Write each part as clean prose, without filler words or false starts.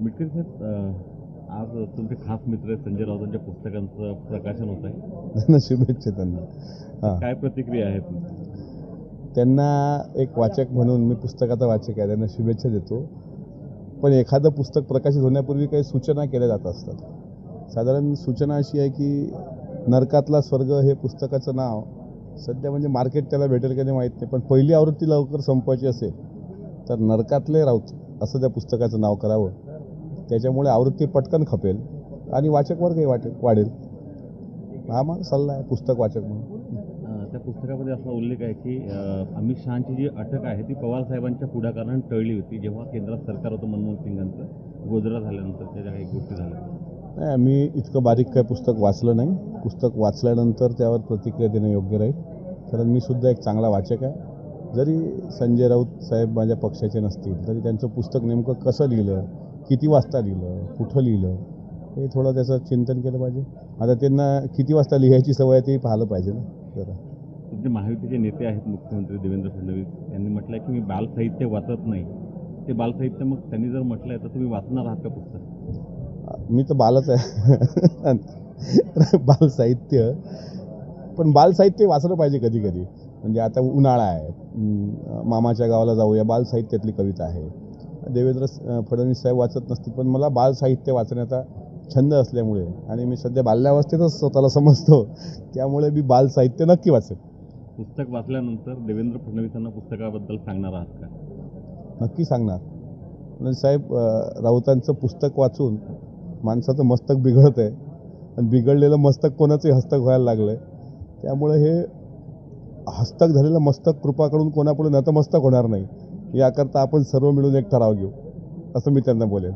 मिटकरी साहेब, आज तुमचे खास मित्र संजय राऊतांच्या पुस्तकांचं प्रकाशन होत आहे. शुभेच्छा त्यांना. हां, काय प्रतिक्रिया आहेत? त्यांना एक वाचक म्हणून, मी पुस्तकाचा वाचक आहे, त्यांना शुभेच्छा देतो. पण एखादं पुस्तक प्रकाशित होण्यापूर्वी काही सूचना केल्या जात असतात. साधारण सूचना अशी आहे की नरकातला स्वर्ग हे पुस्तकाचं नाव सध्या म्हणजे मार्केट त्याला भेटेल का नाही माहीत नाही, पण पहिली आवृत्ती लवकर संपवायची असेल तर नरकातले राऊत असं त्या पुस्तकाचं नाव करावं. त्याच्यामुळे आवृत्ती पटकन खपेल आणि वाचक वर्गही वाढेल. हा माझा सल्ला आहे पुस्तक वाचक म्हणून. त्या पुस्तकामध्ये असा उल्लेख आहे की अमित शहाची जी अटक आहे ती पवार साहेबांच्या पुढाकारानं टळली होती, जेव्हा केंद्रात सरकार होतं मनमोहन सिंगांचं. गोजरा झाल्यानंतर त्याच्या काही गोष्टी झाल्या. नाही, मी इतकं बारीक काय पुस्तक वाचलं नाही. पुस्तक वाचल्यानंतर त्यावर प्रतिक्रिया देणं योग्य राहील, कारण मी सुद्धा एक चांगला वाचक आहे. जरी संजय राऊत साहेब माझ्या पक्षाचे नसतील तरी त्यांचं पुस्तक नेमकं कसं लिहिलं, किती वाजता लिहिलं, कुठं लिहिलं, हे थोडं त्याचं चिंतन केलं पाहिजे. आता त्यांना किती वाजता लिहायची सवय ते पाहिलं पाहिजे ना जरा. तुमचे महायुतीचे नेते आहेत मुख्यमंत्री देवेंद्र फडणवीस, यांनी म्हटलं आहे की मी बालसाहित्य वाचत नाही. ते बालसाहित्य मग त्यांनी जर म्हटलं आहे तर तुम्ही वाचणार आहात का पुस्तक? मी तर बालच आहे. बालसाहित्य, पण बालसाहित्य वाचलं पाहिजे कधी कधी. म्हणजे आता उन्हाळा आहे, मामाच्या गावाला जाऊया, बालसाहित्यातली कविता आहे. देवेंद्र फडणवीस साहेब वाचत नसतील, पण मला बालसाहित्य वाचण्याचा छंद असल्यामुळे आणि मी सध्या बाल्यावस्थेतच स्वतःला समजतो, त्यामुळे मी बालसाहित्य नक्की वाचेन. पुस्तक वाचल्यानंतर देवेंद्र फडणवीसांना पुस्तकाबद्दल सांगणार आहात का? नक्की सांगणार. म्हणजे साहेब, राऊतांचं पुस्तक वाचून माणसाचं मस्तक बिघडतं आहे आणि बिघडलेलं मस्तक कोणाचंही हस्तक व्हायला लागलं आहे. त्यामुळे हे हस्तक झालेलं मस्तक कृपाकडून कोणापुढे नतमस्तक होणार नाही, याकरता आपण सर्व मिळून एक ठराव घेऊ, असं मी त्यांना बोलेन.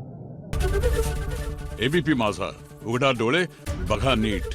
एबीपी माझा, उघडा डोळे बघा नीट.